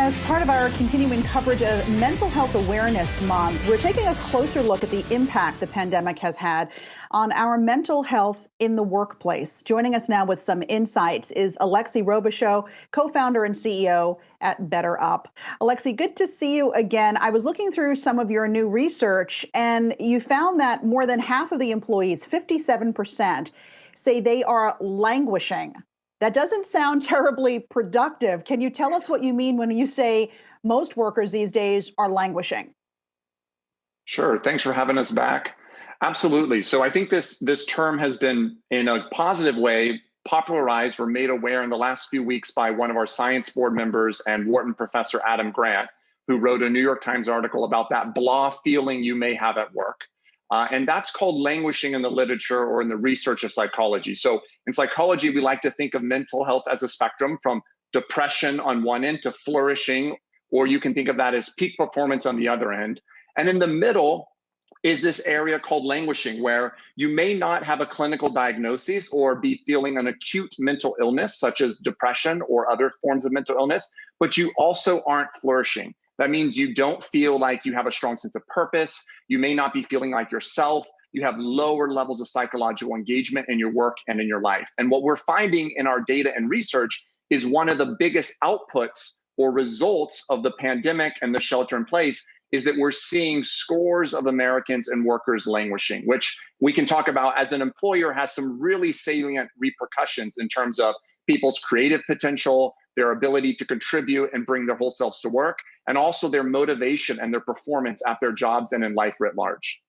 As part of our continuing coverage of Mental Health Awareness Month, we're taking a closer look at the impact the pandemic has had on our mental health in the workplace. Joining us now with some insights is Alexi Robichaux, co-founder and CEO at BetterUp. Alexi, good to see you again. I was looking through some of your new research, and you found that more than half of the employees, 57%, say they are languishing. That doesn't sound terribly productive. Can you tell us what you mean when you say most workers these days are languishing? Sure. Thanks for having us back. Absolutely. So I think this term has been, in a positive way, popularized or made aware in the last few weeks by one of our science board members and Wharton professor Adam Grant, who wrote a New York Times article about that blah feeling you may have at work. And that's called languishing in the literature or in the research of psychology. So in psychology, we like to think of mental health as a spectrum from depression on one end to flourishing, or you can think of that as peak performance on the other end. And in the middle is this area called languishing, where you may not have a clinical diagnosis or be feeling an acute mental illness, such as depression or other forms of mental illness, but you also aren't flourishing. That means you don't feel like you have a strong sense of purpose. You may not be feeling like yourself. You have lower levels of psychological engagement in your work and in your life. And what we're finding in our data and research is one of the biggest outputs or results of the pandemic and the shelter in place is that we're seeing scores of Americans and workers languishing, which we can talk about as an employer has some really salient repercussions in terms of people's creative potential, their ability to contribute and bring their whole selves to work, and also their motivation and their performance at their jobs and in life writ large.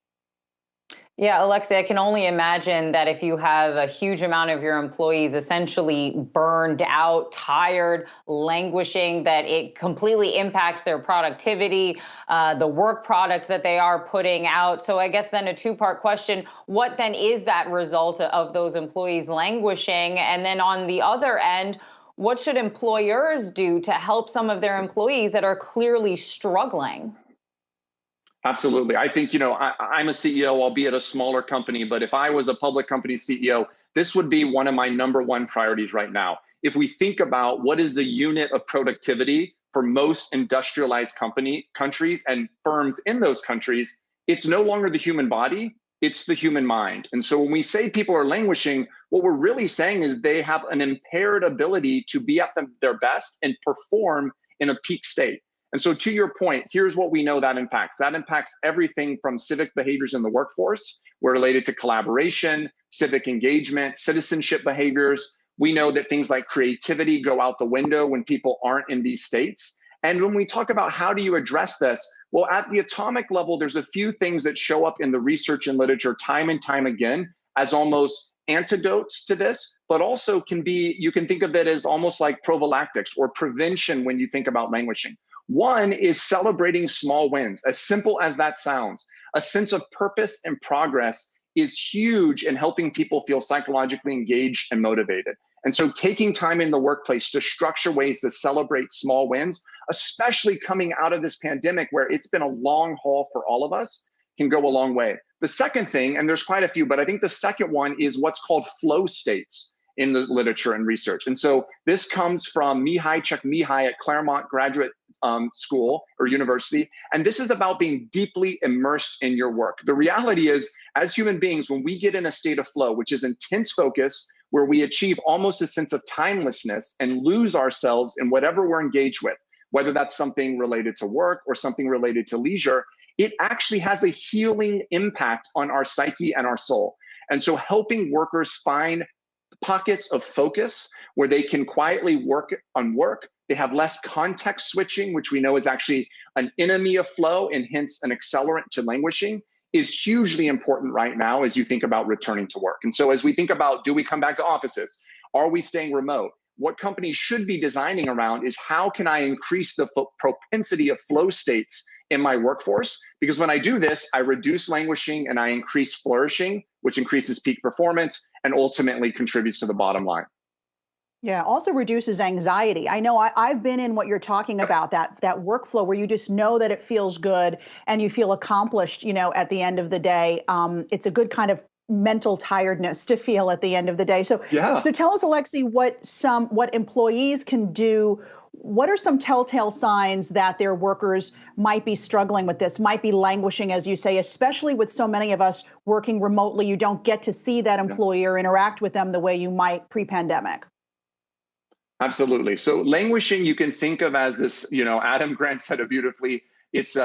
Yeah, Alexi, I can only imagine that if you have a huge amount of your employees essentially burned out, tired, languishing, that it completely impacts their productivity, the work product that they are putting out. So I guess then a two-part question, what then is that result of those employees languishing? And then on the other end, what should employers do to help some of their employees that are clearly struggling? Absolutely. I think, I'm a CEO, albeit a smaller company, but if I was a public company CEO, this would be one of my number one priorities right now. If we think about what is the unit of productivity for most industrialized countries and firms in those countries, it's no longer the human body, it's the human mind. And so when we say people are languishing, what we're really saying is they have an impaired ability to be at their best and perform in a peak state. And so to your point, here's what we know that impacts. That impacts everything from civic behaviors in the workforce. We're related to collaboration, civic engagement, citizenship behaviors. We know that things like creativity go out the window when people aren't in these states. And when we talk about how do you address this, well, at the atomic level, there's a few things that show up in the research and literature time and time again as almost antidotes to this, but also you can think of it as almost like prophylactics or prevention when you think about languishing. One is celebrating small wins. As simple as that sounds, a sense of purpose and progress is huge in helping people feel psychologically engaged and motivated. And so taking time in the workplace to structure ways to celebrate small wins, especially coming out of this pandemic where it's been a long haul for all of us, can go a long way. The second thing, and there's quite a few, but I think the second one is what's called flow states in the literature and research. And so this comes from Mihai Csikszentmihalyi at Claremont Graduate School or University. And this is about being deeply immersed in your work. The reality is, as human beings, when we get in a state of flow, which is intense focus, where we achieve almost a sense of timelessness and lose ourselves in whatever we're engaged with, whether that's something related to work or something related to leisure, it actually has a healing impact on our psyche and our soul. And so helping workers find pockets of focus where they can quietly work on work. They have less context switching, which we know is actually an enemy of flow and hence an accelerant to languishing, is hugely important right now as you think about returning to work. And so as we think about, do we come back to offices? Are we staying remote? What companies should be designing around is how can I increase the propensity of flow states in my workforce? Because when I do this, I reduce languishing and I increase flourishing, which increases peak performance and ultimately contributes to the bottom line. Yeah, also reduces anxiety. I know I've been in what you're talking about, that workflow where you just know that it feels good and you feel accomplished, at the end of the day. It's a good kind of mental tiredness to feel at the end of the day. So, yeah. So tell us, Alexi, what employees can do what are some telltale signs that their workers might be struggling with this, might be languishing, as you say, especially with so many of us working remotely? You don't get to see that employee or interact with them the way you might pre-pandemic. Absolutely. So languishing, you can think of as this, Adam Grant said it beautifully. It's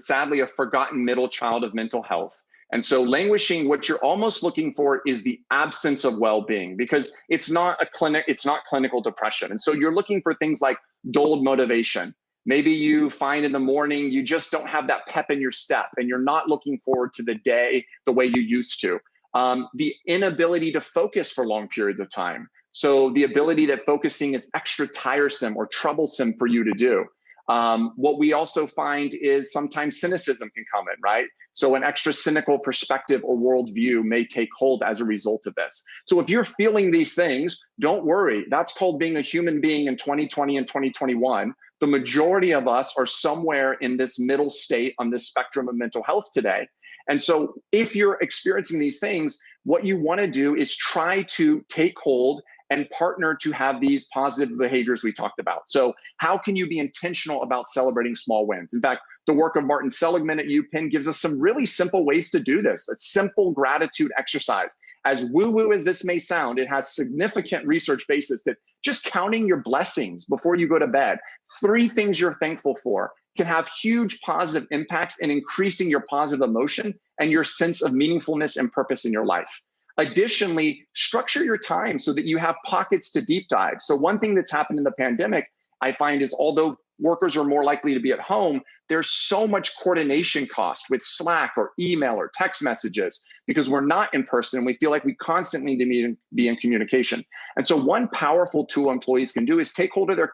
sadly a forgotten middle child of mental health. And so languishing, what you're almost looking for is the absence of well-being, because it's not clinical depression. And so you're looking for things like dulled motivation. Maybe you find in the morning, you just don't have that pep in your step and you're not looking forward to the day the way you used to. The inability to focus for long periods of time. So the ability that focusing is extra tiresome or troublesome for you to do. What we also find is sometimes cynicism can come in, right? So an extra cynical perspective or worldview may take hold as a result of this. So if you're feeling these things, don't worry. That's called being a human being in 2020 and 2021. The majority of us are somewhere in this middle state on this spectrum of mental health today. And so if you're experiencing these things, what you want to do is try to take hold and partner to have these positive behaviors we talked about. So how can you be intentional about celebrating small wins? In fact, the work of Martin Seligman at UPenn gives us some really simple ways to do this. A simple gratitude exercise. As woo-woo as this may sound, it has significant research basis that just counting your blessings before you go to bed, 3 things you're thankful for, can have huge positive impacts in increasing your positive emotion and your sense of meaningfulness and purpose in your life. Additionally, structure your time so that you have pockets to deep dive. So one thing that's happened in the pandemic, I find, is although workers are more likely to be at home, there's so much coordination cost with Slack or email or text messages because we're not in person and we feel like we constantly need to be in communication. And so one powerful tool employees can do is take hold of their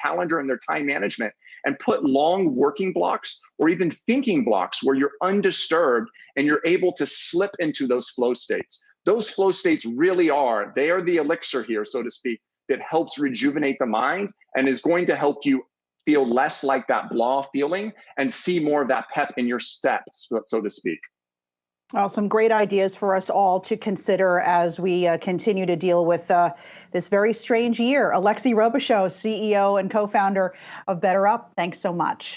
calendar and their time management and put long working blocks or even thinking blocks where you're undisturbed and you're able to slip into those flow states. Those flow states really are, they are the elixir here, so to speak, that helps rejuvenate the mind and is going to help you feel less like that blah feeling and see more of that pep in your steps, so to speak. Well, some great ideas for us all to consider as we continue to deal with this very strange year. Alexi Robichaux, CEO and co-founder of BetterUp, thanks so much.